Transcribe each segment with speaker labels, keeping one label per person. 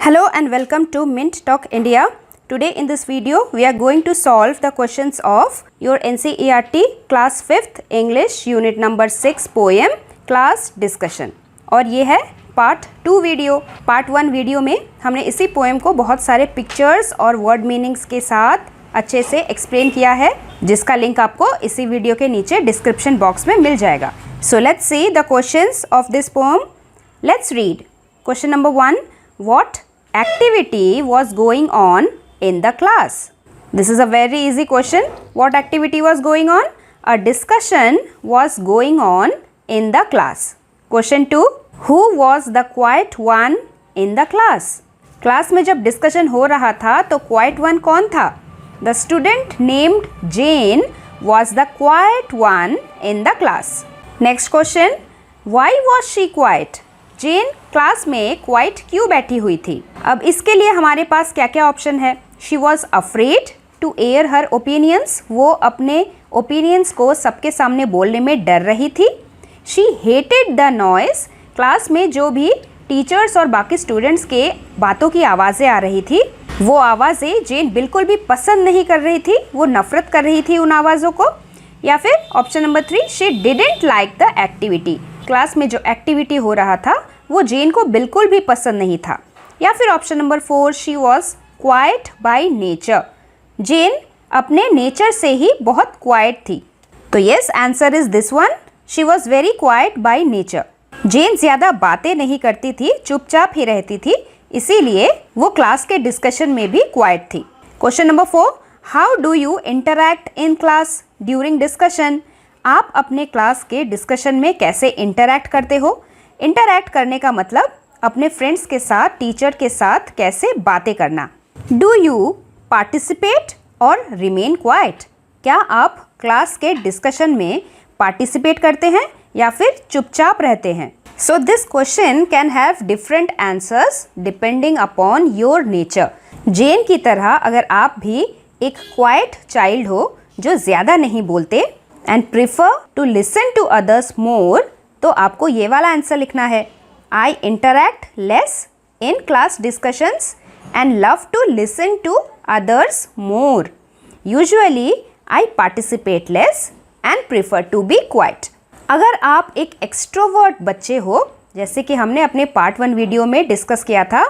Speaker 1: Hello and welcome to Mint Talk India. Today in this video we are going to solve the questions of your NCERT class 5th English unit number 6 poem class discussion. और ये है part 2 video. Part 1 video में हमने इसी poem को बहुत सारे pictures और वर्ड मीनिंग्स के साथ अच्छे से एक्सप्लेन किया है, जिसका लिंक आपको इसी वीडियो के नीचे डिस्क्रिप्शन बॉक्स में मिल जाएगा. So let's see the questions of this poem. Let's read. Question number 1. What activity was going on in the class? This is a very easy question. What activity was going on? A discussion was going on in the class. Question 2. Who was the quiet one in the class? Class में जब discussion हो रहा था तो quiet one कौन था? The student named Jane was the quiet one in the class. Next question. Why was she quiet? Jane class में quiet क्यों बैठी हुई थी? अब इसके लिए हमारे पास क्या क्या ऑप्शन है. She was afraid to air her opinions. वो अपने ओपिनियंस को सबके सामने बोलने में डर रही थी. She hated the noise. Class में जो भी टीचर्स और बाकी स्टूडेंट्स के बातों की आवाज़ें आ रही थी, वो आवाज़ें जेन बिल्कुल भी पसंद नहीं कर रही थी. वो नफरत कर रही थी उन आवाज़ों को. या फिर option number 3, she didn't like the activity. Class में जो एक्टिविटी हो रहा था वो जेन को बिल्कुल भी पसंद नहीं था. या फिर option number 4, she was quiet by nature. Jane अपने नेचर से ही बहुत क्वाइट थी. तो yes, answer is this one. She was very quiet by nature. Jane ज़्यादा बातें नहीं करती थी, चुपचाप ही रहती थी, इसीलिए वो क्लास के डिस्कशन में भी क्वाइट थी. Question number 4. How do you interact in class during discussion? आप अपने क्लास के डिस्कशन में कैसे इंटरैक्ट करते हो? इंटरैक्ट करने का मतलब अपने फ्रेंड्स के साथ, टीचर के साथ कैसे बातें करना. डू यू पार्टिसिपेट और रिमेन क्वाइट? क्या आप क्लास के डिस्कशन में पार्टिसिपेट करते हैं या फिर चुपचाप रहते हैं? So this question can have different answers depending upon your nature. Jane की तरह अगर आप भी एक क्वाइट चाइल्ड हो जो ज़्यादा नहीं बोलते and prefer to listen to others more, तो आपको ये वाला आंसर लिखना है. I interact less in class discussions and love to listen to others more. Usually I participate less and prefer to be quiet. अगर आप एक एक्सट्रोवर्ट बच्चे हो, जैसे कि हमने अपने पार्ट 1 वीडियो में डिस्कस किया था,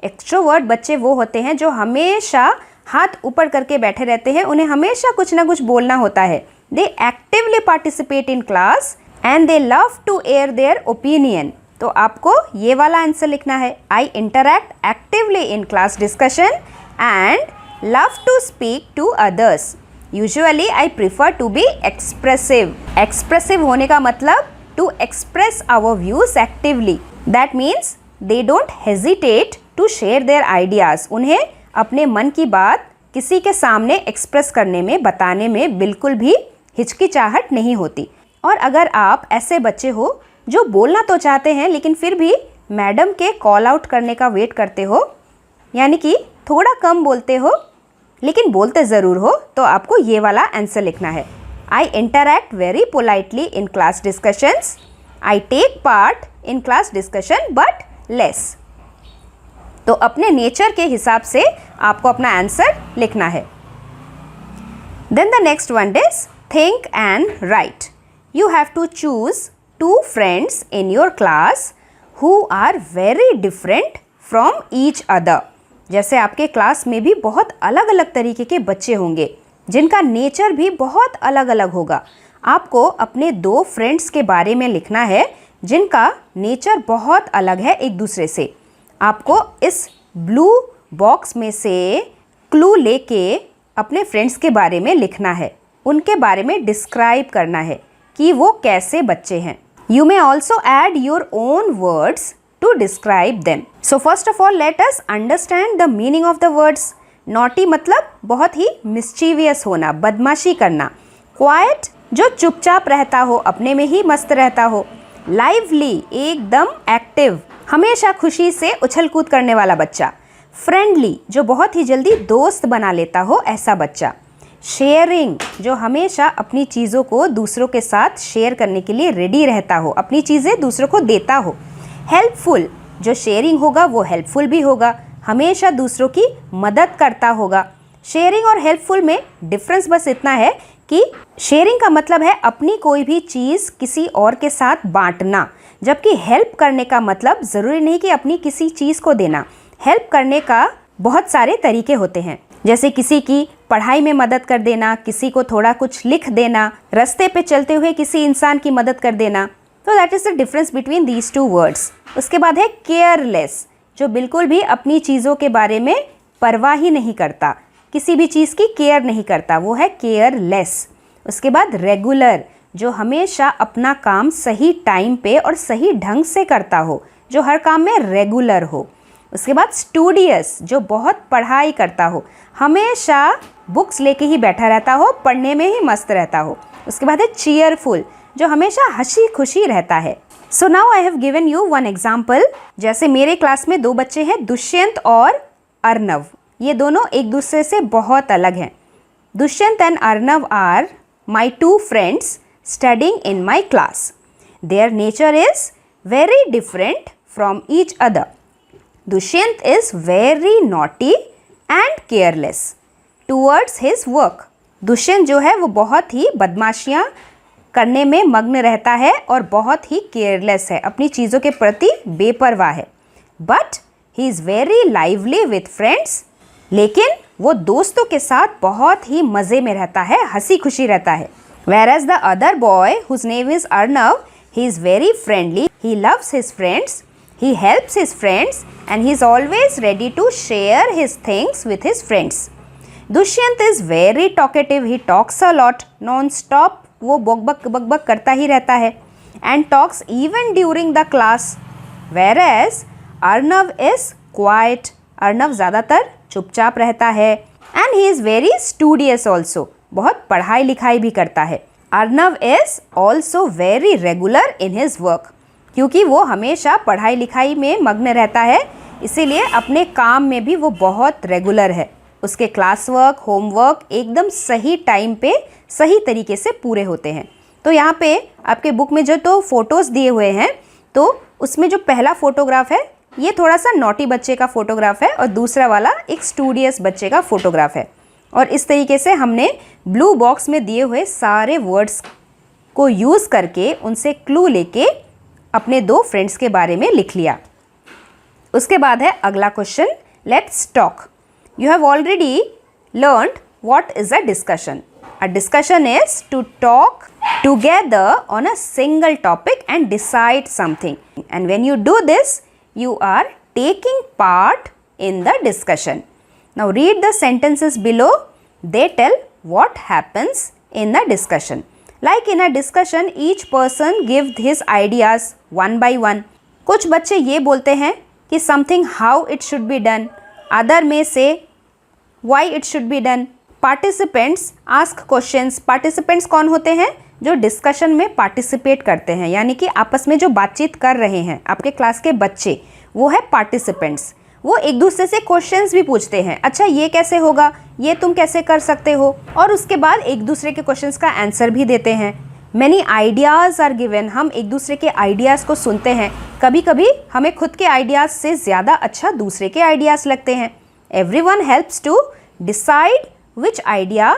Speaker 1: एक्सट्रोवर्ट बच्चे वो होते हैं जो हमेशा हाथ ऊपर करके बैठे रहते हैं. उन्हें हमेशा कुछ ना कुछ बोलना होता है. They actively participate in class and they love to air their opinion. तो आपको ये वाला आंसर लिखना है. I interact actively in class discussion and love to speak to others. Usually I prefer to be expressive. Expressive होने का मतलब to express our views actively. That means they don't hesitate to share their ideas. उन्हें अपने मन की बात किसी के सामने एक्सप्रेस करने में, बताने में बिल्कुल भी हिचकिचाहट नहीं होती. और अगर आप ऐसे बच्चे हो जो बोलना तो चाहते हैं लेकिन फिर भी मैडम के कॉल आउट करने का वेट करते हो, यानी कि थोड़ा कम बोलते हो लेकिन बोलते ज़रूर हो, तो आपको ये वाला आंसर लिखना है. I interact very politely in class discussions. I take part in class discussion but less. तो अपने नेचर के हिसाब से आपको अपना आंसर लिखना है. Then the next one is think and write. You have to choose 2 friends in your class who are very different from each other. जैसे आपके क्लास में भी बहुत अलग अलग तरीके के बच्चे होंगे जिनका नेचर भी बहुत अलग अलग होगा. आपको अपने 2 फ्रेंड्स के बारे में लिखना है जिनका नेचर बहुत अलग है एक दूसरे से. आपको इस ब्लू बॉक्स में से क्लू लेके अपने फ्रेंड्स के बारे में लिखना है. उनके बारे में डिस्क्राइब करना है कि वो कैसे बच्चे हैं. You may also add your own words to describe them. So first of all let us understand the meaning of the words. Naughty मतलब बहुत ही मिस्चीवियस होना, बदमाशी करना. क्वाइट जो चुपचाप रहता हो, अपने में ही मस्त रहता हो. लाइवली एकदम एक्टिव, हमेशा खुशी से उछल कूद करने वाला बच्चा. फ्रेंडली जो बहुत ही जल्दी दोस्त बना लेता हो, ऐसा बच्चा. शेयरिंग जो हमेशा अपनी चीज़ों को दूसरों के साथ शेयर करने के लिए रेडी रहता हो, अपनी चीज़ें दूसरों को देता हो. हेल्पफुल जो शेयरिंग होगा वो हेल्पफुल भी होगा, हमेशा दूसरों की मदद करता होगा। शेयरिंग और हेल्पफुल में डिफरेंस बस इतना है कि शेयरिंग का मतलब है अपनी कोई भी चीज़ किसी और के साथ बांटना, जबकि हेल्प करने का मतलब ज़रूरी नहीं कि अपनी किसी चीज़ को देना। हेल्प करने का बहुत सारे तरीके होते हैं, जैसे किसी की पढ़ाई में मदद कर देना, किसी को थोड़ा कुछ लिख देना, रास्ते पे चलते हुए किसी इंसान की मदद कर देना। तो that is the difference between these two words. उसके बाद है केयरलेस, जो बिल्कुल भी अपनी चीज़ों के बारे में परवाह ही नहीं करता, किसी भी चीज़ की केयर नहीं करता, वो है केयरलेस। उसके बाद रेगुलर, जो हमेशा अपना काम सही टाइम पे और सही ढंग से करता हो, जो हर काम में रेगुलर हो। उसके बाद स्टूडियस, जो बहुत पढ़ाई करता हो, हमेशा बुक्स लेके ही बैठा रहता हो, पढ़ने में ही मस्त रहता हो। उसके बाद है चीयरफुल, जो हमेशा हंसी खुशी रहता है। So now I have given you one example. जैसे मेरे क्लास में 2 बच्चे हैं, दुष्यंत और अर्नव। ये दोनों एक दूसरे से बहुत अलग हैं। Dushyant and Arnav are my 2 friends studying in my class. Their nature is very different from each other. Dushyant is very naughty and careless towards his work. Dushyant जो है वो बहुत ही बदमाशियाँ करने में मग्न रहता है और बहुत ही केयरलेस है, अपनी चीज़ों के प्रति बेपरवाह है। But he is very lively with friends. लेकिन वो दोस्तों के साथ बहुत ही मज़े में रहता है, हंसी खुशी रहता है। Whereas the other boy, whose name is Arnav, he is very friendly, he loves his friends, he helps his friends and he is always ready to share his things with his friends. Dushyant is very talkative, he talks a lot, non-stop, वो बक-बक करता ही रहता है and talks even during the class. Whereas Arnav is quiet, Arnav ज़्यादातर चुपचाप रहता है and he is very studious also, बहुत पढ़ाई लिखाई भी करता है। Arnav is also very regular in his work, क्योंकि वो हमेशा पढ़ाई लिखाई में मग्न रहता है, इसीलिए अपने काम में भी वो बहुत रेगुलर है। उसके क्लास वर्क, होमवर्क एकदम सही टाइम पे सही तरीके से पूरे होते हैं। तो यहाँ पे आपके बुक में जो तो फ़ोटोज़ दिए हुए हैं, तो उसमें जो पहला फ़ोटोग्राफ है ये थोड़ा सा नॉटी बच्चे का फ़ोटोग्राफ है और दूसरा वाला एक स्टूडियस बच्चे का फ़ोटोग्राफ है। और इस तरीके से हमने ब्लू बॉक्स में दिए हुए सारे वर्ड्स को यूज़ करके उनसे क्लू लेके अपने 2 फ्रेंड्स के बारे में लिख लिया। उसके बाद है अगला question, let's talk. You have already learned what is a discussion. A discussion is to talk together on a single topic and decide something, and when you do this you are taking part in the discussion. Now read the sentences below. They tell what happens in the discussion. Like in a discussion, each person gives his ideas one by one. कुछ बच्चे ये बोलते हैं कि something how it should be done. Other may say why it should be done. Participants ask questions. Participants कौन होते हैं? जो डिस्कशन में पार्टिसिपेट करते हैं, यानी कि आपस में जो बातचीत कर रहे हैं आपके क्लास के बच्चे, वो है पार्टिसिपेंट्स। वो एक दूसरे से क्वेश्चंस भी पूछते हैं, अच्छा ये कैसे होगा, ये तुम कैसे कर सकते हो, और उसके बाद एक दूसरे के क्वेश्चंस का आंसर भी देते हैं। मैनी आइडियाज़ आर गिवन, हम एक दूसरे के आइडियाज़ को सुनते हैं। कभी कभी हमें खुद के आइडियाज़ से ज़्यादा अच्छा दूसरे के आइडियाज़ लगते हैं। Everyone helps to decide which idea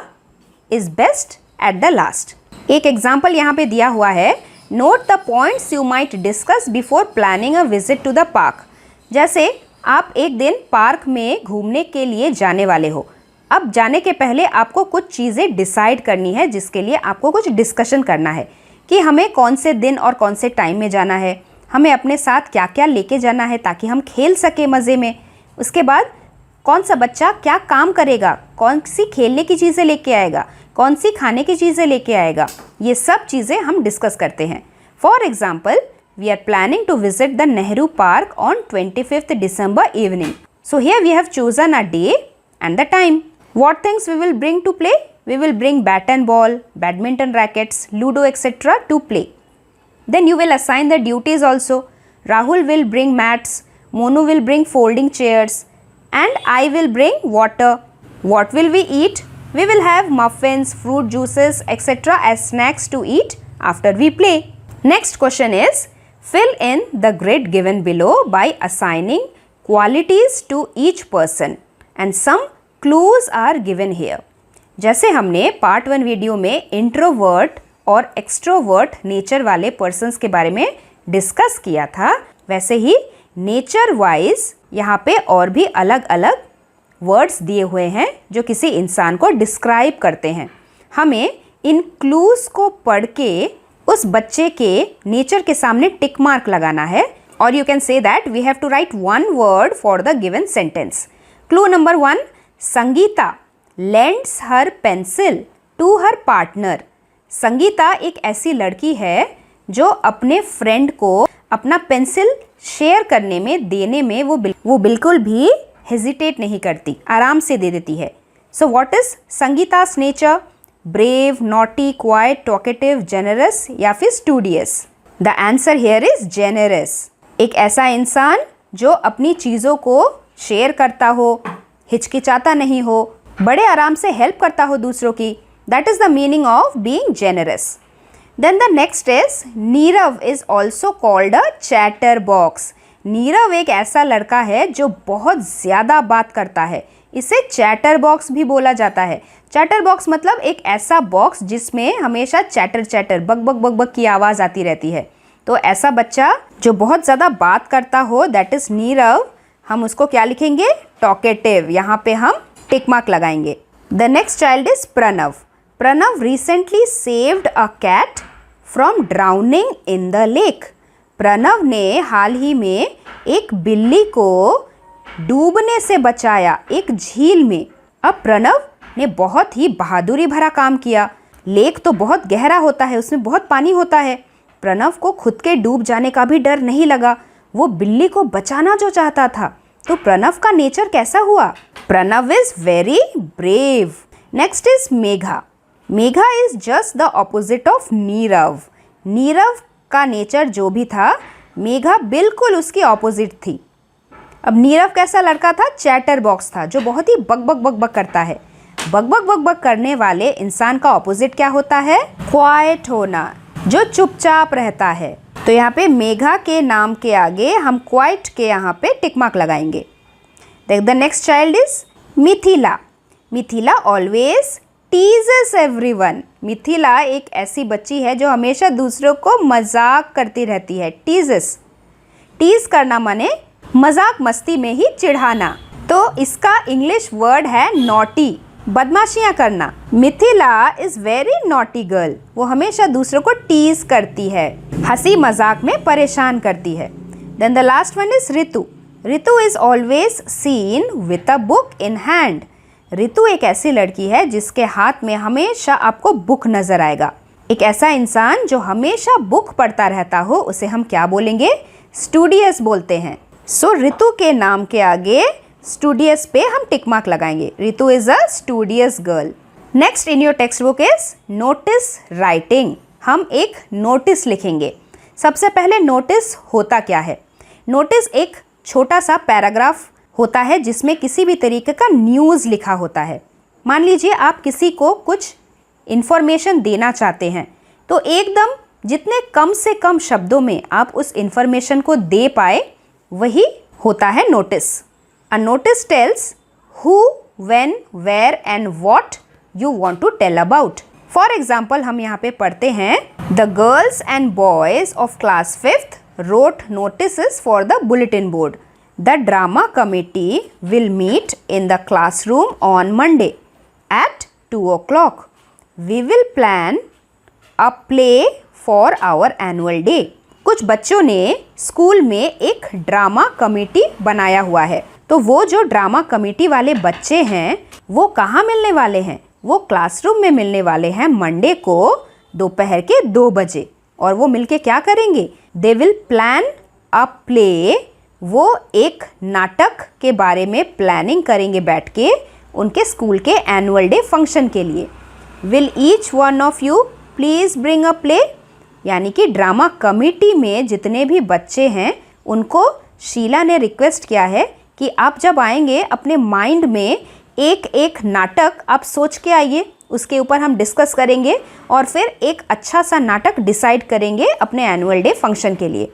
Speaker 1: is best at the last. एक एग्जाम्पल यहाँ पे दिया हुआ है, note the points you might discuss before planning a visit to the park. जैसे आप एक दिन पार्क में घूमने के लिए जाने वाले हो, अब जाने के पहले आपको कुछ चीज़ें डिसाइड करनी है, जिसके लिए आपको कुछ डिस्कशन करना है कि हमें कौन से दिन और कौन से टाइम में जाना है, हमें अपने साथ क्या क्या लेके जाना है ताकि हम खेल सकें मज़े में। उसके बाद कौन सा बच्चा क्या काम करेगा, कौन सी खेलने की चीज़ें लेके आएगा, कौन सी खाने की चीज़ें लेके आएगा, ये सब चीज़ें हम डिस्कस करते हैं। For example, we are planning to visit the Nehru park on 25th December evening. So here we have chosen a day and the time. What things we will bring to play? We will bring bat and ball, badminton rackets, ludo etc. to play. Then you will assign the duties also. Rahul will bring mats, Monu will bring folding chairs, and I will bring water. What will we eat? We will have muffins, fruit juices etc. as snacks to eat after we play. Next question is, fill in the grid given below by assigning qualities to each person and some clues are given here. जैसे हमने part 1 video में introvert और extrovert nature वाले persons के बारे में discuss किया था, वैसे ही नेचर वाइज यहाँ पे और भी अलग अलग वर्ड्स दिए हुए हैं जो किसी इंसान को डिस्क्राइब करते हैं. हमें इन क्लूज को पढ़ के उस बच्चे के नेचर के सामने टिक मार्क लगाना है, और you can say that we have to write one word for the given sentence. Clue number 1, Sangeeta lends her pencil to her partner. Sangeeta एक ऐसी लड़की है जो अपने फ्रेंड को अपना पेंसिल शेयर करने में, देने में वो बिल्कुल भी हेजिटेट नहीं करती, आराम से दे देती है. So what is Sangeeta's nature? Brave, naughty, quiet, talkative, generous या फिर studious? The answer here is generous. एक ऐसा इंसान जो अपनी चीज़ों को शेयर करता हो, हिचकिचाता नहीं हो, बड़े आराम से हेल्प करता हो दूसरों की. That is the meaning of being generous. Then the next is Nirav is also called a chatterbox. Nirav एक ऐसा लड़का है जो बहुत ज़्यादा बात करता है, इसे चैटर बॉक्स भी बोला जाता है. चैटर बॉक्स मतलब एक ऐसा बॉक्स जिसमें हमेशा चैटर चैटर बक बक बक बक की आवाज़ आती रहती है. तो ऐसा बच्चा जो बहुत ज़्यादा बात करता हो, दैट इज़ नीरव. हम उसको क्या लिखेंगे? टॉकेटिव. यहाँ पे हम टिक मार्क लगाएंगे. The next child is Pranav. Pranav recently saved a cat from drowning in the lake. Pranav ने हाल ही में एक बिल्ली को डूबने से बचाया एक झील में. अब प्रणव ने बहुत ही बहादुरी भरा काम किया. लेक तो बहुत गहरा होता है, उसमें बहुत पानी होता है. प्रणव को खुद के डूब जाने का भी डर नहीं लगा. वो बिल्ली को बचाना जो चाहता था. तो प्रणव का नेचर कैसा हुआ? Pranav is very brave. Next is Megha. Megha is just the opposite of Nirav. Nirav का नेचर जो भी था, मेघा बिल्कुल उसकी ऑपोजिट थी. अब नीरव कैसा लड़का था? चैटर बॉक्स था, जो बहुत ही बक बक बक बक करता है. बक बक बक बक करने वाले इंसान का ऑपोजिट क्या होता है? क्वाइट होना, जो चुपचाप रहता है. तो यहाँ पे मेघा के नाम के आगे हम क्वाइट के यहाँ पे टिक मार्क लगाएंगे. देख the next child is Mithila. Mithila always teases everyone. Mithila एक ऐसी बच्ची है जो हमेशा दूसरों को मजाक करती रहती है. टीज करना माने मजाक मस्ती में ही चिढ़ाना. तो इसका इंग्लिश वर्ड है नॉटी, बदमाशियाँ करना. Mithila is very naughty girl. वो हमेशा दूसरों को टीज करती है, हंसी मजाक में परेशान करती है. Then the last one is Ritu. Ritu is always seen with a book in hand. Ritu एक ऐसी लड़की है जिसके हाथ में हमेशा आपको बुक नजर आएगा. एक ऐसा इंसान जो हमेशा बुक पढ़ता रहता हो, उसे हम क्या बोलेंगे? स्टूडियस बोलते हैं. सो ऋतु के नाम के आगे स्टूडियस पे हम टिक मार्क लगाएंगे. Ritu is a studious girl. Next in your text book is notice writing. हम एक नोटिस लिखेंगे. सबसे पहले नोटिस होता क्या है? नोटिस एक छोटा सा पैराग्राफ होता है जिसमें किसी भी तरीके का न्यूज़ लिखा होता है. मान लीजिए आप किसी को कुछ इन्फॉर्मेशन देना चाहते हैं, तो एकदम जितने कम से कम शब्दों में आप उस इन्फॉर्मेशन को दे पाए, वही होता है notice. A notice tells who, when, where and what you want to tell about. For example, हम यहाँ पे पढ़ते हैं The girls and boys of class 5th wrote notices for the bulletin board. The drama committee will meet in the classroom on Monday at 2 o'clock. We will plan a play for our annual day. कुछ बच्चों ने school में एक drama committee बनाया हुआ है. तो वो जो ड्रामा कमेटी वाले बच्चे हैं, वो कहाँ मिलने वाले हैं? वो क्लासरूम में मिलने वाले हैं मंडे को दोपहर के 2 बजे. और वो मिलके क्या करेंगे? They will plan a play. वो एक नाटक के बारे में प्लानिंग करेंगे बैठ के उनके स्कूल के एनुअल डे फंक्शन के लिए. Will each one of you please bring a play. यानी कि ड्रामा कमेटी में जितने भी बच्चे हैं उनको शीला ने रिक्वेस्ट किया है कि आप जब आएंगे अपने माइंड में एक एक नाटक आप सोच के आइए, उसके ऊपर हम डिस्कस करेंगे और फिर एक अच्छा सा नाटक डिसाइड करेंगे अपने एनुअल डे फंक्शन के लिए.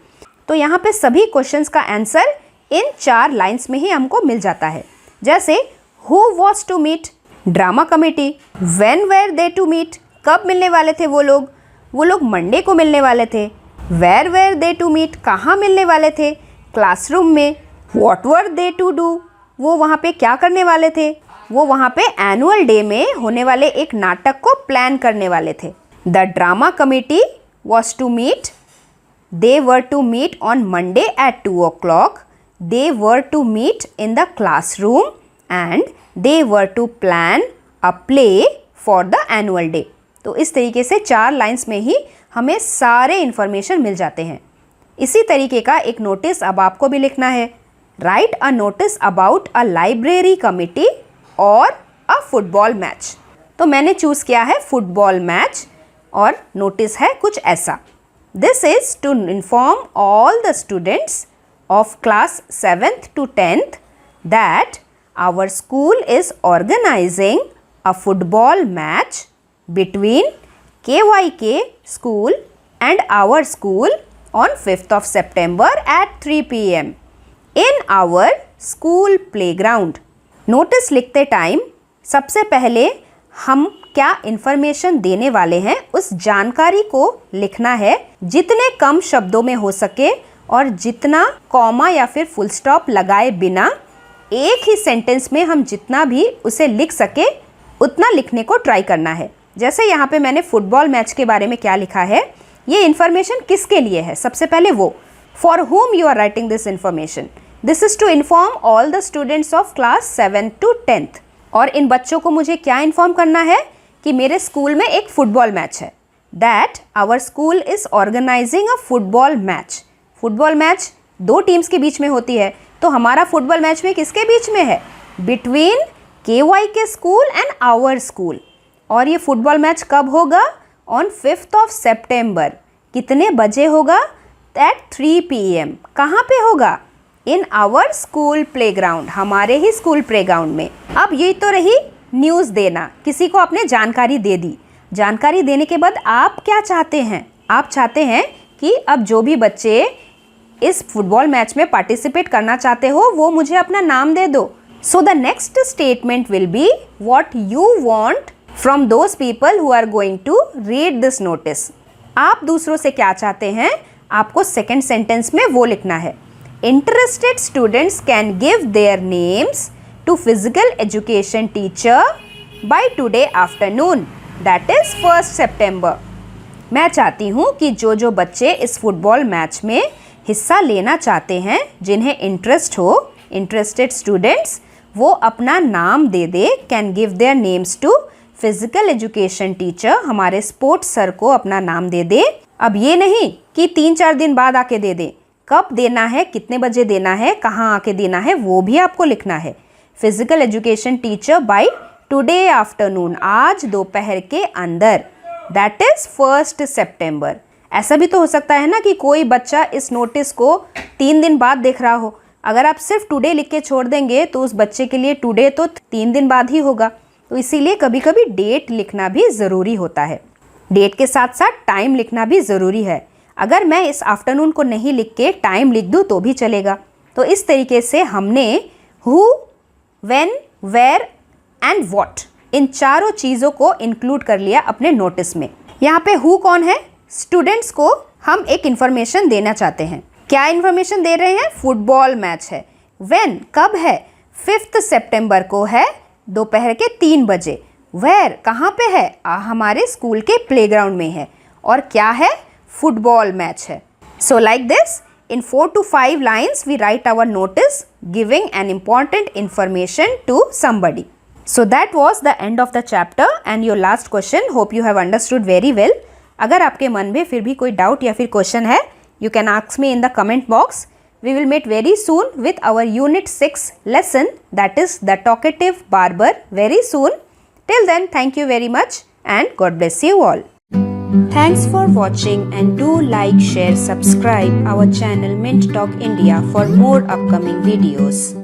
Speaker 1: तो यहाँ पे सभी क्वेश्चंस का आंसर इन 4 लाइन्स में ही हमको मिल जाता है। जैसे who was to meet, drama committee. When were they to meet, कब मिलने वाले थे वो लोग मंडे को मिलने वाले थे। Where were they to meet, कहाँ मिलने वाले थे, क्लासरूम में। What were they to do, वो वहाँ पे क्या करने वाले थे, वो वहाँ पे एनुअल डे में होने वाले एक नाटक को प्लान करने वाले थे। The drama committee was to meet, they were to meet on Monday at 2 o'clock. They were to meet in the classroom and they were to plan a play for the annual day. तो इस तरीके से 4 lines में ही हमें सारे information मिल जाते हैं। इसी तरीके का एक नोटिस अब आपको भी लिखना है। Right a notice about a library committee और अ फुटबॉल मैच। तो मैंने चूज़ किया है फुटबॉल मैच और नोटिस है कुछ ऐसा। This is to inform all the students of class 7th to 10th that our school is organizing a football match between KYK school and our school on 5th of September at 3 p.m. in our school playground. Notice लिखते time सबसे पहले हम क्या information देने वाले हैं उस जानकारी को लिखना है जितने कम शब्दों में हो सके और जितना कॉमा या फिर फुल स्टॉप लगाए बिना एक ही सेंटेंस में हम जितना भी उसे लिख सके उतना लिखने को ट्राई करना है। जैसे यहाँ पे मैंने फुटबॉल मैच के बारे में क्या लिखा है, ये इन्फॉर्मेशन किसके लिए है। सबसे पहले वो for whom you are writing this information. This is to inform all the students of class 7 to 10th. और इन बच्चों को मुझे क्या इन्फॉर्म करना है कि मेरे स्कूल में एक फुटबॉल मैच है। That our school is organising a football match. Football match 2 teams के बीच में होती है, तो हमारा फुटबॉल मैच में किसके बीच में है, between KYK school and our school. और ये फुटबॉल मैच कब होगा, ऑन 5th of September। कितने बजे होगा, एट 3 PM। कहाँ पे होगा, इन आवर स्कूल प्लेग्राउंड, हमारे ही स्कूल प्लेग्राउंड में। अब ये तो रही न्यूज़ देना, किसी को आपने जानकारी दे दी। जानकारी देने के बाद आप क्या चाहते हैं, आप चाहते हैं कि अब जो भी बच्चे इस फुटबॉल मैच में पार्टिसिपेट करना चाहते हो वो मुझे अपना नाम दे दो। So the next statement will be what you want from those people who are going to read this notice. आप दूसरों से क्या चाहते हैं, आपको सेकेंड सेंटेंस में वो लिखना है। Interested students can give their names to physical education teacher by today afternoon, that is 1st September. मैं चाहती हूँ कि जो बच्चे इस फुटबॉल मैच में हिस्सा लेना चाहते हैं, जिन्हें इंटरेस्ट हो, इंटरेस्टेड स्टूडेंट्स, वो अपना नाम दे दे। Can give their names to physical education teacher, हमारे स्पोर्ट्स सर को अपना नाम दे दे। अब ये नहीं कि 3-4 दिन बाद आके दे दे, कब देना है, कितने बजे देना है, कहाँ आके देना है, वो भी आपको लिखना है। Physical education teacher by today afternoon, आज दोपहर के अंदर, दैट इज़ 1st September। ऐसा भी तो हो सकता है ना कि कोई बच्चा इस नोटिस को 3 दिन बाद देख रहा हो। अगर आप सिर्फ टुडे लिख के छोड़ देंगे तो उस बच्चे के लिए टुडे तो 3 दिन बाद ही होगा। तो इसीलिए कभी कभी डेट लिखना भी ज़रूरी होता है। डेट के साथ साथ टाइम लिखना भी ज़रूरी है। अगर मैं इस आफ्टरनून को नहीं लिख के टाइम लिख दूँ तो भी चलेगा। तो इस तरीके से हमने who, when, where and what, इन चारों चीज़ों को इंक्लूड कर लिया अपने नोटिस में। यहाँ पे हु कौन है, स्टूडेंट्स को हम एक इन्फॉर्मेशन देना चाहते हैं। क्या इन्फॉर्मेशन दे रहे हैं, फुटबॉल मैच है। व्हेन, कब है, 5th September को है, दोपहर के 3 बजे। वेयर, कहाँ पे है, हमारे स्कूल के प्लेग्राउंड में है। और क्या है, फुटबॉल मैच है। So like this, in 4 to 5 lines we write our notice giving an important information to somebody. So that was the end of the chapter and your last question. Hope you have understood very well. अगर आपके मन में फिर भी कोई doubt या फिर question है, you can ask me in the comment box. We will meet very soon with our Unit 6 lesson, that is the talkative barber, very soon. Till then, thank you very much and God bless you all. Thanks for watching and do like, share, subscribe our channel Mint Talk India for more upcoming videos.